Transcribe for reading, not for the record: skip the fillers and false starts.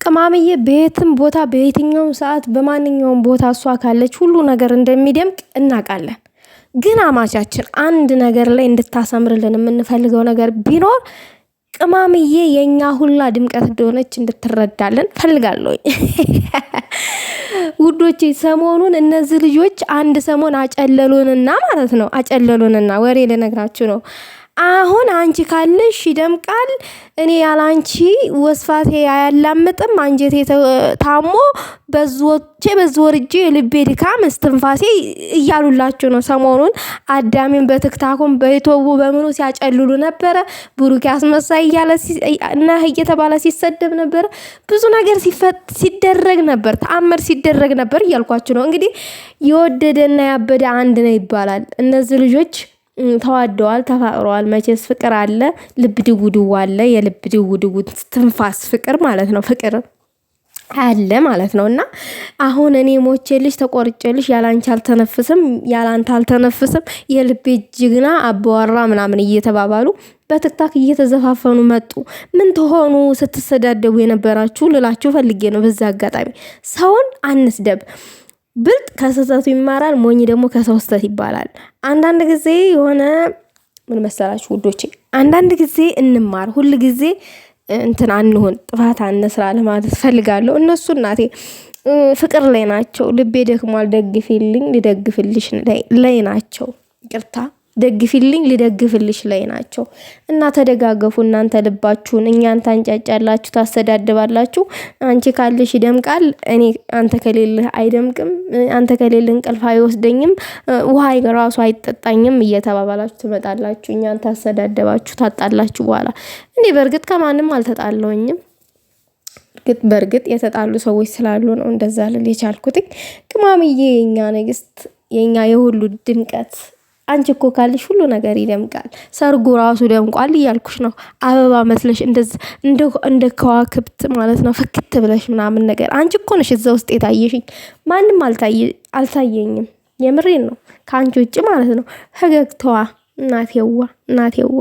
ቅማምዬ በየትም ቦታ በየትኛውም ሰዓት በማንኛውም ቦታ እሷ ካለች ሁሉ ነገር እንደሚደምቅ እናውቃለን። ግን አማቻችን አንድ ነገር ላይ እንድታሰምርልን የምንፈልገው ነገር ቢኖር ቅማምዬ የኛ ሁላ ድምቀት እንደሆነች እንድትረዳለን ፈልጋለሁ። ውዶቼ ሰሞኑን እነዚህ ልጆች አንድ ሰሞን አጨለሉንና ማለት ነው አጨለሉንና ወሬ ልነግራችሁ ነው። አሁን አንቺ ካለሽ ይደምቃል፣ እኔ ያላንቺ ወስፋቴ አያላምጥም፣ አንጀቴ ታሞ በዝወርጄ የልቤ ድካም እስትንፋሴ እያሉላችሁ ነው። ሰሞኑን አዳሚን በትክታኩም በዩቲዩብ በምኑ ሲያጨልሉ ነበረ። ብሩክ አስመሳይ እያለ እና እየተባለ ሲሰደብ ነበር። ብዙ ነገር ሲደረግ ነበር፣ ተአምር ሲደረግ ነበር እያልኳችሁ ነው። እንግዲህ የወደደና ያበደ አንድ ነው ይባላል። እነዚህ ልጆች ተዋደዋል፣ ተፋቅረዋል። መቼስ ፍቅር አለ፣ ልብ ድውድው አለ። የልብ ድውድው ትንፋስ ፍቅር ማለት ነው። ፍቅር አለ ማለት ነው። እና አሁን እኔ ሞቼልሽ ተቆርጬልሽ ያላንቺ አልተነፍስም፣ ያላንተ አልተነፍስም፣ የልቤ ጅግና አባወራ ምናምን እየተባባሉ በትክታክ እየተዘፋፈኑ መጡ። ምን ተሆኑ ስትሰዳደቡ የነበራችሁ ልላችሁ ፈልጌ ነው። በዛ አጋጣሚ ሰውን አንስደብ። ብልጥ ከስህተቱ ይማራል፣ ሞኝ ደግሞ ከሰው ስህተት ይባላል። አንዳንድ ጊዜ የሆነ ምን መሰላችሁ ውዶቼ፣ አንዳንድ ጊዜ እንማር፣ ሁል ጊዜ እንትን አንሆን፣ ጥፋት አንስራ ለማለት ፈልጋለሁ። እነሱ እናቴ ፍቅር ላይ ናቸው። ልቤ ደክሟል ደግፊልኝ ልደግፍልሽ ላይ ናቸው። ይቅርታ ደግፊልኝ ልደግፍልሽ ላይ ናቸው። እና ተደጋገፉ። እናንተ ልባችሁን እኛን ታንጫጫላችሁ፣ ታሰዳድባላችሁ። አንቺ ካለሽ ይደምቃል፣ እኔ አንተ ከሌለህ አይደምቅም፣ አንተ ከሌለህ እንቅልፍ አይወስደኝም፣ ውሃ ራሱ አይጠጣኝም እየተባባላችሁ ትመጣላችሁ። እኛን ታሰዳደባችሁ ታጣላችሁ። በኋላ እኔ በእርግጥ ከማንም አልተጣለውኝም። በእርግጥ የተጣሉ ሰዎች ስላሉ ነው እንደዛ ልል የቻልኩት። ቅማምዬ የኛ ንግስት፣ የኛ የሁሉ ድምቀት፣ አንቺ እኮ ካልሽ ሁሉ ነገር ይደምቃል። ሰርጉ ራሱ ደምቋል እያልኩሽ ነው። አበባ መስለሽ እንደ ከዋክብት ማለት ነው ፍክት ብለሽ ምናምን ነገር። አንቺ እኮ ነሽ እዛ ውስጥ የታየሽኝ፣ ማንም አልታየኝም። የምሬን ነው፣ ከአንቺ ውጭ ማለት ነው። ፈገግታዋ እናቴዋ